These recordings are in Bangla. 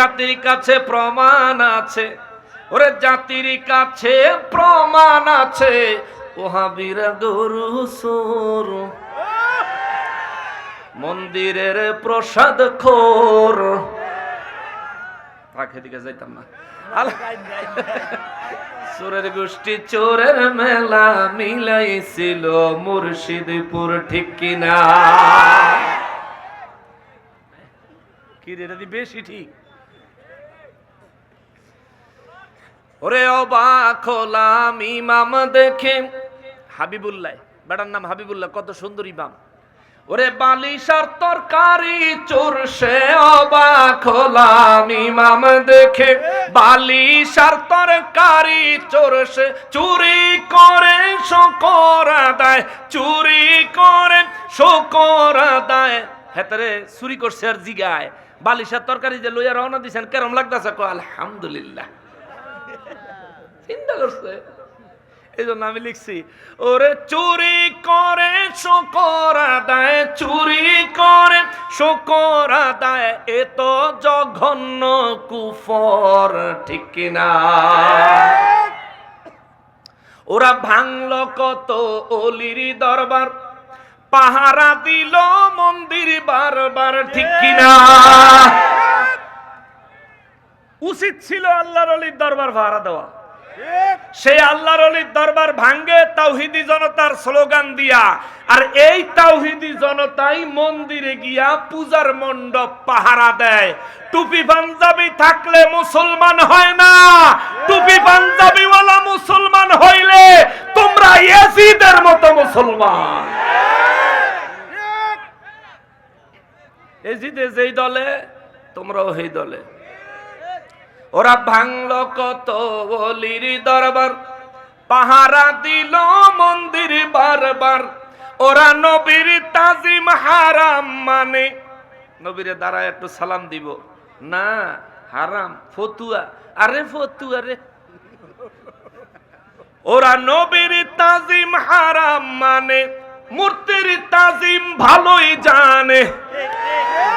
জাতির কাছে প্রমাণ আছে, ওরে জাতির কাছে প্রমাণ আছে, ওহাবিরা গরু চোর, মন্দিরের প্রসাদ খোর। তাকে দিকে যাইতাম না। চোরের গোষ্ঠী চোরের মেলা মিলাইছিল মুর্শিদপুর, ঠিক কিনা? কি রে, এটা বেশি ঠিক। ওরে অবাক হলাম ইমাম দেখে, হাবিবুল্লাহ, বেটার নাম হাবিবুল্লাহ, কত সুন্দর ইমাম। ওরে বালিশার তরকারি চোর সে অবাক হলাম ইমাম দেখে, বালিশার তরকারি চোর সে চুরি করে শুকর আদায়, চুরি করে শুকর আদায়। হেতারে চুরি করছে আর জিগায় বালিশার তরকারি যে লইয়া রওনা দিছেন কেরম লাগতেছে? কো আলহামদুলিল্লাহ। চিন্তা করছে, এই জন্য আমি লিখছি, ওরে চুরি করে শুকর আদায়, চুরি করে শুকর আদায়, এ তো জঘন্য কুফর, ঠিক কিনা? ওরা ভাঙলো কত অলির দরবার, পাহারা দিল মন্দির বারবার, ঠিক কিনা? উচিত ছিল আল্লাহর ওলির দরবার পাহারা দেওয়া। সেই আল্লাহর ওলির দরবার ভাঙ্গে তাওহীদি জনতার স্লোগান দিয়া, আর এই তাওহীদি জনতাই মন্দিরে গিয়া পূজার মণ্ডপ পাহারা দেয়। টুপি পাঞ্জাবি থাকলে মুসলমান হয় না, টুপি পাঞ্জাবিওয়ালা মুসলমান হইলে তোমরা ইয়াজিদের মতো মুসলমান। ইয়াজিদে যেই দলে তোমরাও সেই দলে। ওরা ভাঙলো কত ওলির দরবার, পাহারা দিল মন্দির বারবার, ওরা নবীর তাজিম হারাম মানে, নবীরে দাঁড়ায় একটু সালাম দিব না, হারাম, ফতুয়া, আরে ফতুয়া রে। ওরা নবীর তাজিম হারাম মানে, মূর্তির তাজিম ভালোই জানে,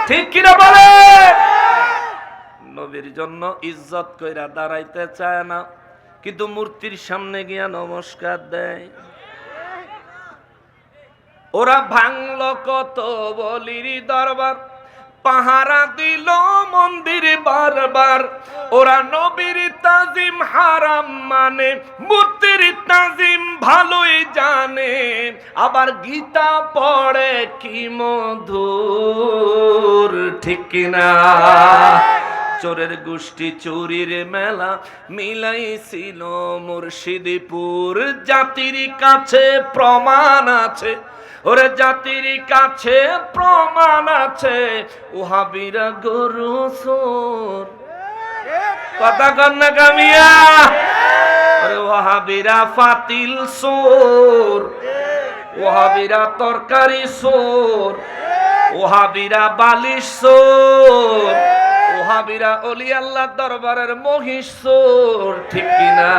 ঠিক কিনা বলে? নবীর জন্য ইজ্জত কইরা দাঁড়াইতে চায় না, কিন্তু মূর্তির সামনে গিয়া নমস্কার দেয়। ওরা ভাঙলো কত বলির দরবার, পাহারা দিল মন্দির বারবার, ওরা নবীর তাজিম হারাম মানে, মূর্তির তাজিম ভালোই জানে, আবার গীতা পড়ে কি মধুর, ঠিক কিনা? চোরের গোষ্ঠী চুরির মেলা মিলাইছিল মুর্শিদপুর, জাতির কাছে প্রমাণ আছে, ওরে জাতির কাছে প্রমাণ আছে, ওহাবিরা গরু চোর। কথা কন না কামিয়া? ওরে ওহাবিরা ফাতিল চোর, ওহাবিরা তরকারি চোর, ওহাবিরা বালিশ চোর, ওহাবিরা অলি আল্লাহ দরবারের মহিষ চোর, ঠিক কিনা?